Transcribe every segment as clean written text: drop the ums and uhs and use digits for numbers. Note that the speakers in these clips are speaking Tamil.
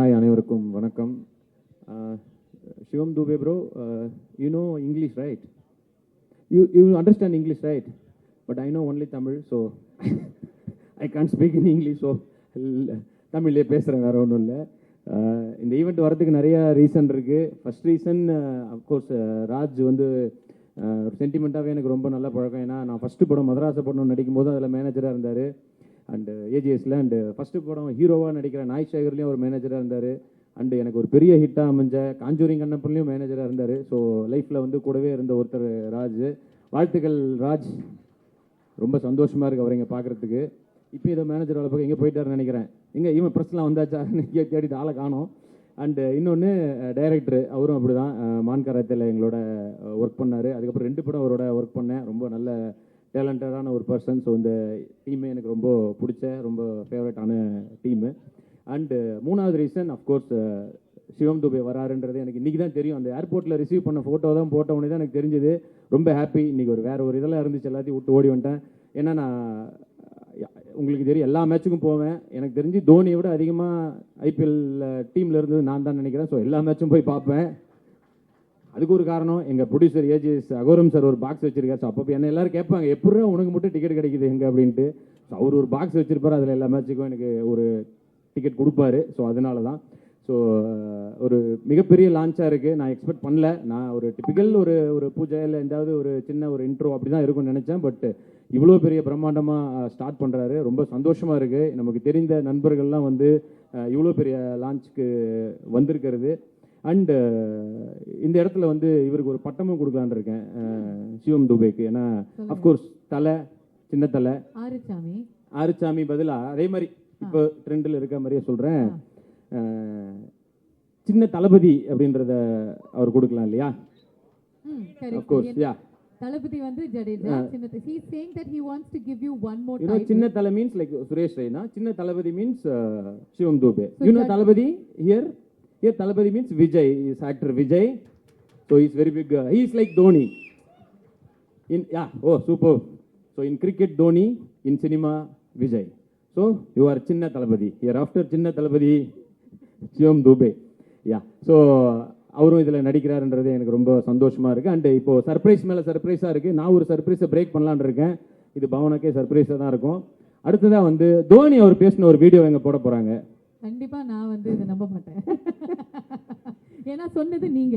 ஹாய், அனைவருக்கும் வணக்கம். Shivam Dube bro, you know English right? You understand English right? But I know only Tamil, so I can't speak in English. So தமிழ்லேயே பேசுகிறேன், வேறு ஒன்றும் இல்லை. இந்த ஈவெண்ட் வரதுக்கு நிறைய ரீசன் இருக்குது. ஃபர்ஸ்ட் ரீசன் அஃப்கோர்ஸ் ராஜ் வந்து ஒரு சென்டிமெண்ட்டாகவே எனக்கு ரொம்ப நல்ல பழக்கம். ஏன்னா நான் ஃபஸ்ட்டு படம் மதராச படம் நடிக்கும் போது அதில் மேனேஜராக இருந்தார் அண்டு ஏஜிஎஸில். அண்டு ஃபஸ்ட்டு படம் ஹீரோவாக நடிக்கிற நாய் சேகர்லேயும் ஒரு மேனேஜராக இருந்தார். அண்டு எனக்கு ஒரு பெரிய ஹிட்டாக அமைஞ்ச காஞ்சூரிங் கண்ணப்பன்லேயும் மேனேஜராக இருந்தார். ஸோ லைஃப்பில் வந்து கூடவே இருந்த ஒருத்தர் ராஜ். வாழ்த்துக்கள் ராஜ், ரொம்ப சந்தோஷமாக இருக்குது அவரை இங்கே பார்க்குறதுக்கு. இப்போ இதை மேனேஜர் வேலை பார்க்க எங்கே போயிட்டாருன்னு நினைக்கிறேன். எங்கே இவன் ப்ரெஸ்லாம் வந்தாச்சா இங்கே தேடிட்டு ஆளை காணோம். அண்டு இன்னொன்று டைரக்டர், அவரும் அப்படி தான் மான்கராத்தில் எங்களோட ஒர்க் பண்ணார். அதுக்கப்புறம் 2 படம் அவரோட ஒர்க் பண்ணேன். ரொம்ப நல்ல டேலண்டடான ஒரு பர்சன். ஸோ இந்த டீமே எனக்கு ரொம்ப பிடிச்ச, ரொம்ப ஃபேவரட்டான டீமு. அண்டு 3வது ரீசன் அஃப்கோர்ஸ் சிவம் துபே வராருன்றது எனக்கு இன்றைக்கி தான் தெரியும். அந்த ஏர்போர்ட்டில் ரிசீவ் பண்ண ஃபோட்டோ தான் போட்ட உடனே தான் எனக்கு தெரிஞ்சது. ரொம்ப ஹாப்பி. இன்றைக்கி வேறு ஒரு இதெல்லாம் இருந்துச்சு, எல்லாத்தையும் விட்டு ஓடி வந்துட்டேன். ஏன்னா நான் உங்களுக்கு தெரியும் எல்லா மேட்சுக்கும் போவேன். எனக்கு தெரிஞ்சு தோனியை விட அதிகமாக ஐபிஎல் டீமில் இருந்தது நான் தான் நினைக்கிறேன். ஸோ எல்லா மேட்சும் போய் பார்ப்பேன். அதுக்கு ஒரு காரணம், எங்கள் ப்ரொடியூசர் ஏஜிஎஸ் அகோரம் சார் ஒரு பாக்ஸ் வச்சிருக்காரு. ஸோ அப்போ என்ன எல்லாரும் கேட்பாங்க, எப்படா உனக்கு மட்டும் டிக்கெட் கிடைக்குது எங்கே அப்படின்ட்டு. ஸோ அவர் ஒரு பாக்ஸ் வச்சிருப்பார், அதில் எல்லா மேட்சுக்கும் எனக்கு ஒரு டிக்கெட் கொடுப்பாரு. ஸோ அதனால தான். ஸோ ஒரு மிகப்பெரிய லான்ச்சாக இருக்குது. நான் எக்ஸ்பெக்ட் பண்ணல. நான் ஒரு டிப்பிக்கல் ஒரு பூஜை இல்லை எந்தாவது ஒரு சின்ன ஒரு இன்ட்ரோ அப்படி தான் இருக்கும்னு நினச்சேன். பட் இவ்வளோ பெரிய பிரம்மாண்டமாக ஸ்டார்ட் பண்ணுறாரு. ரொம்ப சந்தோஷமாக இருக்குது. நமக்கு தெரிந்த நண்பர்கள்லாம் வந்து இவ்வளோ பெரிய லான்ச்சுக்கு வந்திருக்கிறது. அண்டு இந்த இடத்துல வந்து இவருக்கு ஒரு பட்டமும் கொடுக்கலான்னு இருக்கேன் சிவம் துபேக்கு. ஏன்னா அஃப்கோர்ஸ் தலை, சின்ன தலை, ஆறுச்சாமி பதிலாக அதே மாதிரி இப்போ ட்ரெண்டில் இருக்க மாதிரியே சொல்கிறேன், சின்ன தளபதி அப்படின்றத அவர் கொடுக்கலாம் இல்லையா? அஃப்கோர்ஸ் யா. தளபதி வந்து Jadeja. he is saying that he wants to give you one more title. சின்ன தலை means like சுரேஷ் ரெய்னா. சின்ன தளபதி means Sivam Dubey. You know Thalapathy here Thalapathy means Vijay, is actor Vijay. So he is very big. He is like Dhoni. Super. So in cricket Dhoni, in cinema Vijay. So you are சின்ன தளபதி. Hereafter சின்ன தளபதி சிவம் துபே. So அவரும் இதில் நடிக்கிறாருன்றது எனக்கு ரொம்ப சந்தோஷமாக இருக்குது. அண்ட் இப்போ சர்ப்ரைஸ் மேலே சர்ப்ரைஸாக இருக்குது. நான் ஒரு சர்ப்ரைஸை பிரேக் பண்ணலான்னு இருக்கேன். இது பவனுக்கே சர்ப்ரைஸாக தான் இருக்கும். அடுத்ததாக வந்து தோனி அவர் பேசின ஒரு வீடியோ எங்கே போட போகிறாங்க. கண்டிப்பா நான் வந்து இதை நம்ப மாட்டேன். ஏன்னா சொன்னது நீங்க.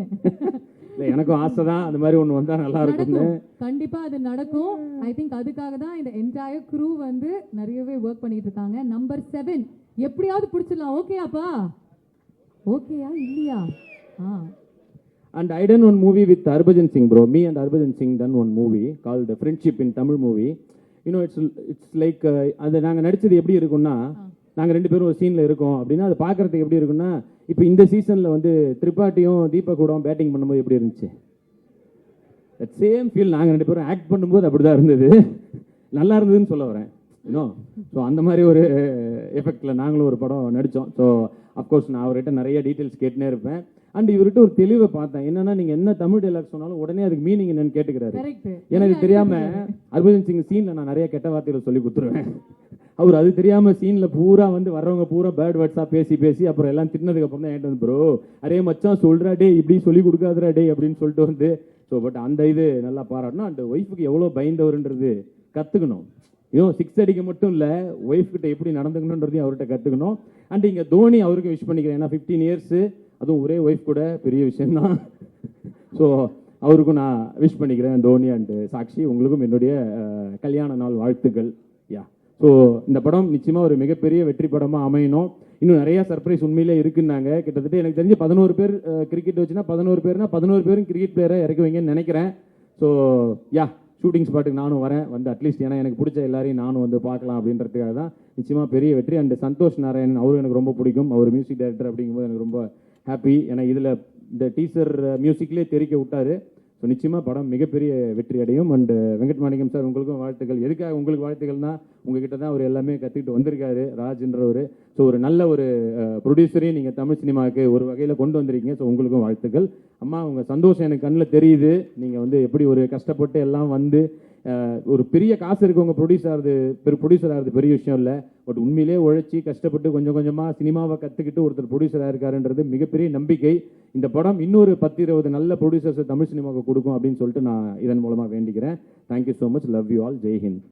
இல்லை, எனக்கும் ஆசை தான் அந்த மாதிரி ஒன்று வந்தால் நல்லா இருக்கும்னு. கண்டிப்பா அது நடக்கும். ஐ திங்க் அதுக்காக தான் இந்த என்டையர் க்ரூ வந்து நிறையவே ஒர்க் பண்ணிட்டு இருக்காங்க. நம்பர் 7 எப்படியாவது பிடிச்சிடலாம். ஓகேயாப்பா? ஓகேயா இல்லையா? And I done one movie with Harbhajan Singh bro. Me and Harbhajan Singh done one movie called Friendship in Tamil movie. You know it's like அது நாங்க நடிச்சது எப்படி இருக்கும்னா, நாங்க 2 பேரும் ஒரு சீன்ல இருக்கோம் அப்படின்னா அது பார்க்கறதுக்கு எப்படி இருக்கும்னா, இப்போ இந்த சீசன்ல வந்து திரிபாட்டியும் தீபக் கூட பேட்டிங் பண்ணும்போது எப்படி இருந்துச்சு, that same feel நாங்க 2 பேரும் ஆக்ட் பண்ணும்போது அப்படிதான் இருந்தது. நல்லா இருந்ததுன்னு சொல்ல வரேன். இன்னும் ஸோ அந்த மாதிரி ஒரு எஃபெக்டில் நாங்களும் ஒரு படம் நடித்தோம். ஸோ அஃப்கோர்ஸ் நான் அவர்கிட்ட நிறைய டீட்டெயில்ஸ் கேட்டுனே இருப்பேன். அண்ட் இவர்கிட்ட ஒரு தெளிவை பார்த்தேன். என்னன்னா, நீங்கள் என்ன தமிழ் டைலாக் சொன்னாலும் உடனே அதுக்கு மீனிங் என்னன்னு கேட்டுக்கிறாரு. எனக்கு தெரியாமல் ஹர்பஜன் சிங் சீனில் நான் நிறைய கெட்ட வார்த்தைகள் சொல்லி கொடுத்துருவேன். அவர் அது தெரியாமல் சீனில் பூரா வந்து வர்றவங்க பூரா பேட் வேர்ட்ஸாக பேசி அப்புறம் எல்லாம் திட்டினதுக்கு அப்புறம் தான் என்கிட்ட வந்து ப்ரோ அரே மச்சான் சொல்கிறா டே இப்படி சொல்லி கொடுக்காதரா டே அப்படின்னு சொல்லிட்டு வந்து. ஸோ பட் அந்த இது நல்லா பாராட்டணும். அண்ட் ஒய்ஃபுக்கு எவ்வளோ பயந்தவருன்றது கற்றுக்கணும். இன்னும் 6 அடிக்க மட்டும் இல்லை, ஒய்ஃப் கிட்ட எப்படி நடந்துக்கணுன்றதையும் அவர்கிட்ட கற்றுக்கணும். அண்ட் இங்கே தோனி அவருக்கு விஷ் பண்ணிக்கிறேன். ஏன்னா 15 இயர்ஸு, அதுவும் ஒரே ஒய்ஃப் கூட பெரிய விஷயம்தான். ஸோ அவருக்கும் நான் விஷ் பண்ணிக்கிறேன். தோனி அண்ட் சாக்ஷி, உங்களுக்கும் என்னுடைய கல்யாண நாள் வாழ்த்துக்கள். ஸோ இந்த படம் நிச்சயமாக ஒரு மிகப்பெரிய வெற்றி படமாக அமையணும். இன்னும் நிறைய சர்ப்ரைஸ் உண்மையிலே இருக்குன்னாங்க. கிட்டத்தட்ட எனக்கு தெரிஞ்சு 11 பேர் கிரிக்கெட் வச்சுன்னா 11 பேர்னா 11 பேரும் கிரிக்கெட் பிளேயரை இறக்குவீங்கன்னு நினைக்கிறேன். ஸோ ஷூட்டிங் ஸ்பாட்டுக்கு நானும் வரேன். வந்து அட்லீஸ்ட் ஏன்னா எனக்கு பிடிச்ச எல்லாரையும் நானும் வந்து பார்க்கலாம் அப்படின்றதுக்காக தான். நிச்சயமாக பெரிய வெற்றி. அண்ட் சந்தோஷ் நாராயணன் அவரும் எனக்கு ரொம்ப பிடிக்கும். அவர் மியூசிக் டைரக்டர் அப்படிங்கும்போது எனக்கு ரொம்ப ஹாப்பி. ஏன்னா இதில் இந்த டீசர் மியூசிக்லேயே தெரிக்க விட்டாரு. ஸோ நிச்சயமாக படம் மிகப்பெரிய வெற்றி அடையும். அண்ட் வெங்கட் மாணிக்கம் சார், உங்களுக்கும் வாழ்த்துக்கள். எதுக்காக உங்களுக்கு வாழ்த்துக்கள்னா, உங்ககிட்ட தான் அவர் எல்லாமே கற்றுக்கிட்டு வந்திருக்காரு ராஜ்ன்றவர். ஸோ ஒரு நல்ல ஒரு ப்ரொடியூசரையும் நீங்கள் தமிழ் சினிமாவுக்கு ஒரு வகையில் கொண்டு வந்திருக்கீங்க. ஸோ உங்களுக்கும் வாழ்த்துக்கள். அம்மா, உங்கள் சந்தோஷம் எனக்கு கண்ணில் தெரியுது. நீங்கள் வந்து எப்படி ஒரு கஷ்டப்பட்டு எல்லாம் வந்து ஒரு பெரிய காசு இருக்கவங்க ப்ரொடியூசர் ஆகிறது பெரிய விஷயம் இல்லை. பட் உண்மையிலே உழைச்சி கஷ்டப்பட்டு கொஞ்சம் கொஞ்சமாக சினிமாவை கற்றுக்கிட்டு ஒருத்தர் ப்ரொடியூசராக இருக்காருன்றது மிகப்பெரிய நம்பிக்கை. இந்த படம் இன்னொரு 10-20 நல்ல ப்ரொடியூசர்ஸ் தமிழ் சினிமாவுக்கு கொடுக்கும் அப்படின்னு சொல்லிட்டு நான் இதன் மூலமாக வேண்டிக்கிறேன். Thank you so much. Love you all. Jai Hind.